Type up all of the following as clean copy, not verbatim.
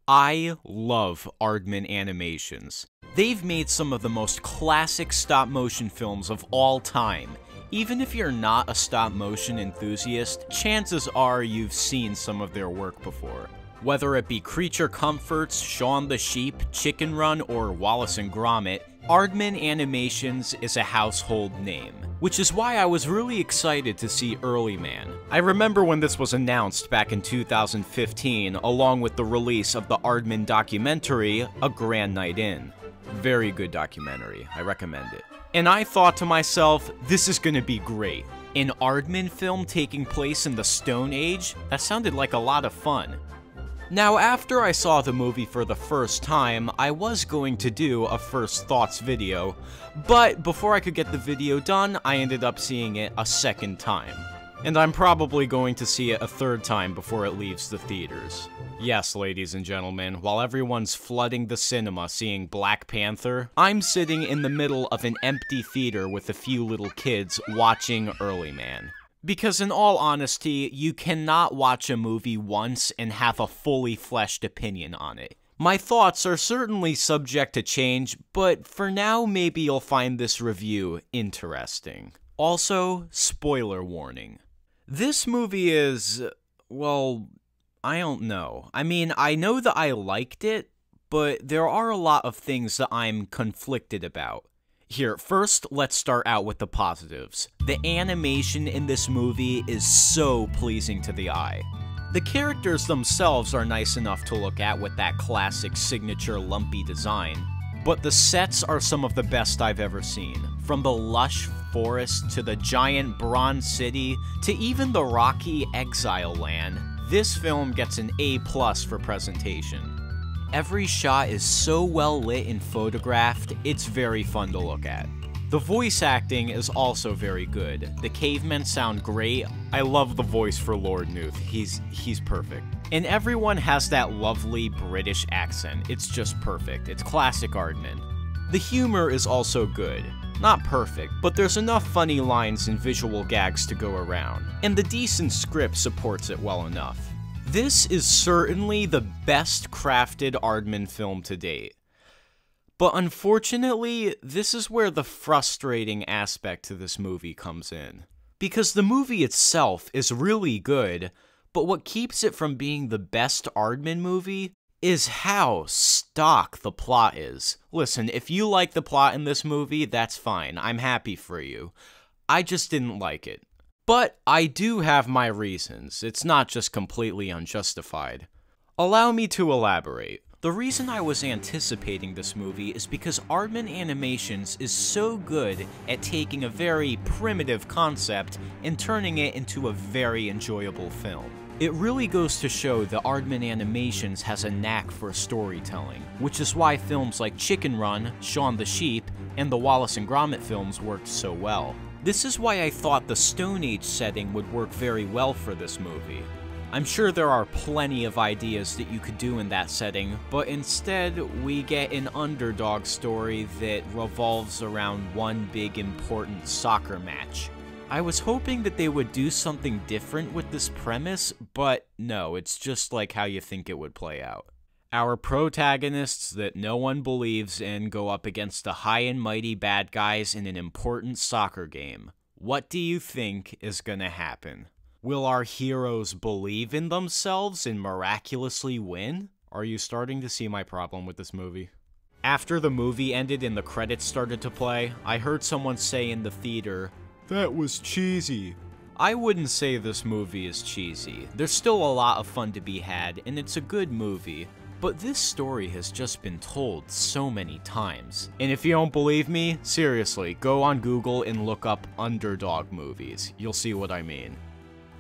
I love Aardman Animations. They've made some of the most classic stop-motion films of all time. Even if you're not a stop-motion enthusiast, chances are you've seen some of their work before. Whether it be Creature Comforts, Shaun the Sheep, Chicken Run, or Wallace and Gromit, Aardman Animations is a household name, which is why I was really excited to see Early Man. I remember when this was announced back in 2015, along with the release of the Aardman documentary, A Grand Night In. Very good documentary, I recommend it. And I thought to myself, this is gonna be great. An Aardman film taking place in the Stone Age? That sounded like a lot of fun. Now, after I saw the movie for the first time, I was going to do a first thoughts video, but before I could get the video done, I ended up seeing it a second time. And I'm probably going to see it a third time before it leaves the theaters. Yes, ladies and gentlemen, while everyone's flooding the cinema seeing Black Panther, I'm sitting in the middle of an empty theater with a few little kids watching Early Man. Because in all honesty, you cannot watch a movie once and have a fully fleshed opinion on it. My thoughts are certainly subject to change, but for now maybe you'll find this review interesting. Also, spoiler warning. This movie is, well, I don't know. I mean, I know that I liked it, but there are a lot of things that I'm conflicted about. Here, first, let's start out with the positives. The animation in this movie is so pleasing to the eye. The characters themselves are nice enough to look at with that classic signature lumpy design, but the sets are some of the best I've ever seen. From the lush forest to the giant bronze city to even the rocky exile land, this film gets an A+ for presentation. Every shot is so well lit and photographed, it's very fun to look at. The voice acting is also very good. The cavemen sound great. I love the voice for Lord Newt. He's perfect. And everyone has that lovely British accent. It's just perfect. It's classic Aardman. The humor is also good. Not perfect, but there's enough funny lines and visual gags to go around. And the decent script supports it well enough. This is certainly the best crafted Aardman film to date. But unfortunately, this is where the frustrating aspect to this movie comes in. Because the movie itself is really good, but what keeps it from being the best Aardman movie is how stock the plot is. Listen, if you like the plot in this movie, that's fine. I'm happy for you. I just didn't like it. But I do have my reasons. It's not just completely unjustified. Allow me to elaborate. The reason I was anticipating this movie is because Aardman Animations is so good at taking a very primitive concept and turning it into a very enjoyable film. It really goes to show that Aardman Animations has a knack for storytelling, which is why films like Chicken Run, Shaun the Sheep, and the Wallace and Gromit films worked so well. This is why I thought the Stone Age setting would work very well for this movie. I'm sure there are plenty of ideas that you could do in that setting, but instead we get an underdog story that revolves around one big important soccer match. I was hoping that they would do something different with this premise, but no, it's just like how you think it would play out. Our protagonists that no one believes in go up against the high and mighty bad guys in an important soccer game. What do you think is gonna happen? Will our heroes believe in themselves and miraculously win? Are you starting to see my problem with this movie? After the movie ended and the credits started to play, I heard someone say in the theater, "That was cheesy." I wouldn't say this movie is cheesy. There's still a lot of fun to be had, and it's a good movie. But this story has just been told so many times. And if you don't believe me, seriously, go on Google and look up underdog movies. You'll see what I mean.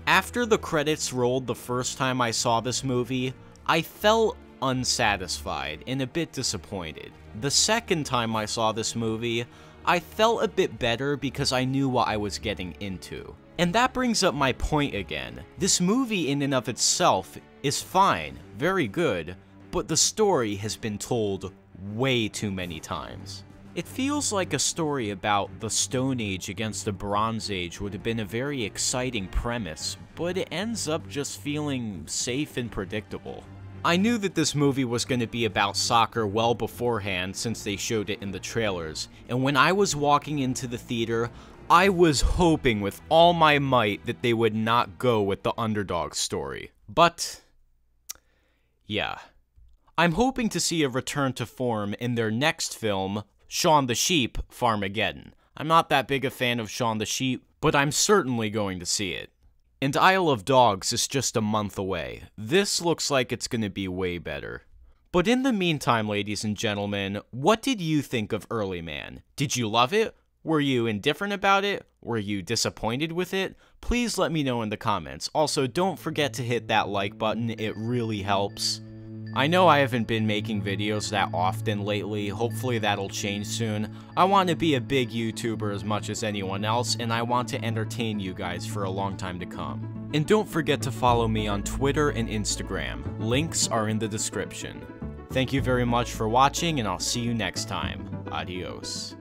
After the credits rolled the first time I saw this movie, I felt unsatisfied and a bit disappointed. The second time I saw this movie, I felt a bit better because I knew what I was getting into. And that brings up my point again. This movie in and of itself is fine, very good, but the story has been told way too many times. It feels like a story about the Stone Age against the Bronze Age would have been a very exciting premise, but it ends up just feeling safe and predictable. I knew that this movie was going to be about soccer well beforehand since they showed it in the trailers, and when I was walking into the theater, I was hoping with all my might that they would not go with the underdog story. But, yeah. I'm hoping to see a return to form in their next film, Shaun the Sheep: Farmageddon. I'm not that big a fan of Shaun the Sheep, but I'm certainly going to see it. And Isle of Dogs is just a month away. This looks like it's going to be way better. But in the meantime, ladies and gentlemen, what did you think of Early Man? Did you love it? Were you indifferent about it? Were you disappointed with it? Please let me know in the comments. Also, don't forget to hit that like button, it really helps. I know I haven't been making videos that often lately, hopefully that'll change soon. I want to be a big YouTuber as much as anyone else, and I want to entertain you guys for a long time to come. And don't forget to follow me on Twitter and Instagram. Links are in the description. Thank you very much for watching, and I'll see you next time. Adios.